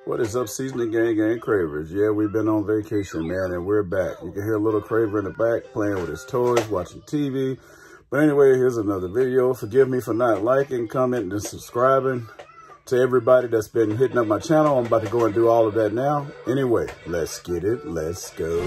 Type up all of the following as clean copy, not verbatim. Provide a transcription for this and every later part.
What is up, Seasoning Gang Cravers? Yeah, we've been on vacation, man, and we're back. You can hear little Craver in the back playing with his toys, watching TV. But anyway, here's another video. Forgive me for not liking, commenting, and subscribing. To everybody that's been hitting up my channel, I'm about to go and do all of that now. Anyway, let's get it. Let's go.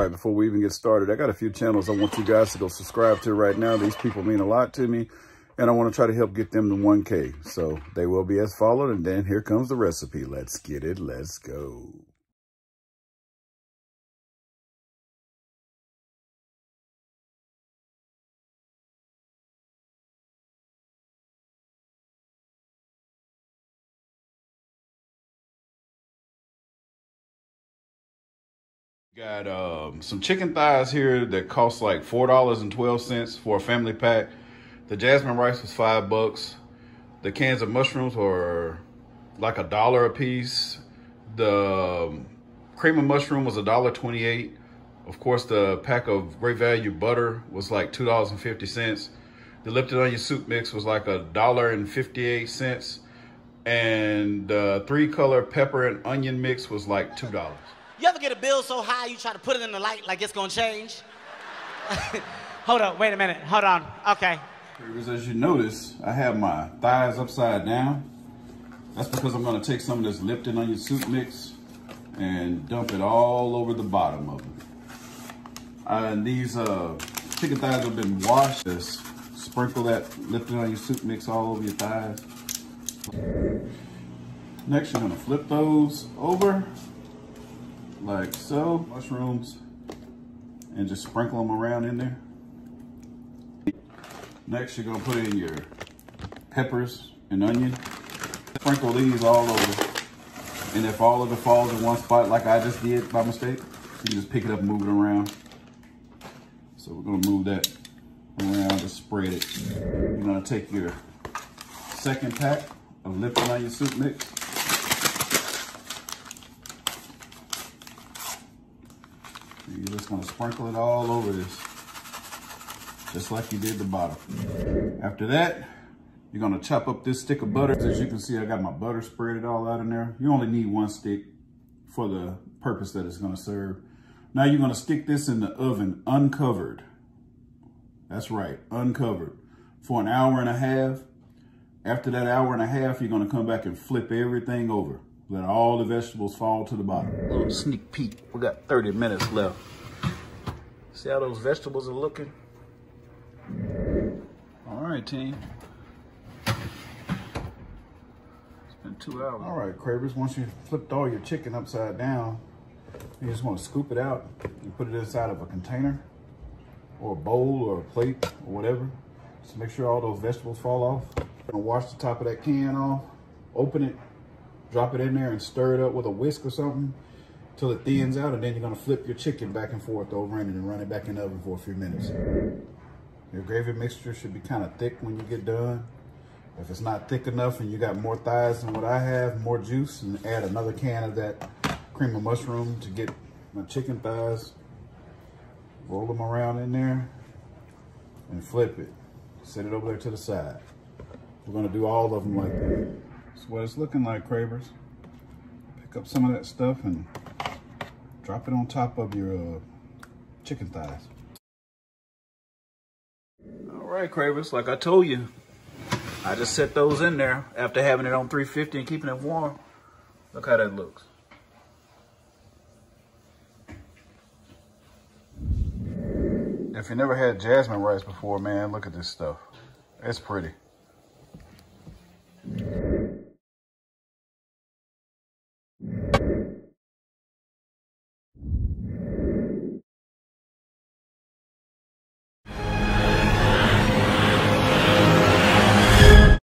Before we even get started, I got a few channels I want you guys to go subscribe to right now. These people mean a lot to me, and I want to try to help get them to 1K. So they will be as followed, and then here comes the recipe. Let's get it. Let's go. Got some chicken thighs here that cost like $4.12 for a family pack. The jasmine rice was $5. The cans of mushrooms were like $1 a piece. The cream of mushroom was $1.28. Of course, the pack of great value butter was like $2.50. The Lipton onion soup mix was like $1.58. And the 3-color pepper and onion mix was like $2. You ever get a bill so high you try to put it in the light like it's gonna change? Hold up, wait a minute, hold on, okay. As you notice, I have my thighs upside down. That's because I'm gonna take some of this Lipton onion soup mix and dump it all over the bottom of them. And these chicken thighs have been washed. Just sprinkle that Lipton onion soup mix all over your thighs. Next, you're gonna flip those over like so, mushrooms, and just sprinkle them around in there. Next, you're gonna put in your peppers and onion. Sprinkle these all over. And if all of it falls in one spot like I just did by mistake, you can just pick it up and move it around. So we're gonna move that around, just spread it. You're gonna take your second pack of Lipton onion soup mix. You're just gonna sprinkle it all over this, just like you did the bottom. After that, you're gonna chop up this stick of butter. As you can see, I got my butter spread all out in there. You only need one stick for the purpose that it's gonna serve. Now you're gonna stick this in the oven uncovered. That's right, uncovered, for an hour and a half. After that hour and a half, you're gonna come back and flip everything over. Let all the vegetables fall to the bottom. A little sneak peek. We got 30 minutes left. See how those vegetables are looking? All right, team. It's been 2 hours. All right, Cravers, once you flipped all your chicken upside down, you just want to scoop it out and put it inside of a container or a bowl or a plate or whatever. Just make sure all those vegetables fall off. You're gonna wash the top of that can off, open it, drop it in there and stir it up with a whisk or something till it thins out, and then you're gonna flip your chicken back and forth over in it and run it back in the oven for a few minutes. Your gravy mixture should be kind of thick when you get done. If it's not thick enough and you got more thighs than what I have, more juice, and add another can of that cream of mushroom to get my chicken thighs. Roll them around in there and flip it. Set it over there to the side. We're gonna do all of them like that. That's what it's looking like, Cravers. Pick up some of that stuff and drop it on top of your chicken thighs. All right, Cravers, like I told you, I just set those in there after having it on 350 and keeping it warm. Look how that looks. If you never had jasmine rice before, man, look at this stuff. It's pretty.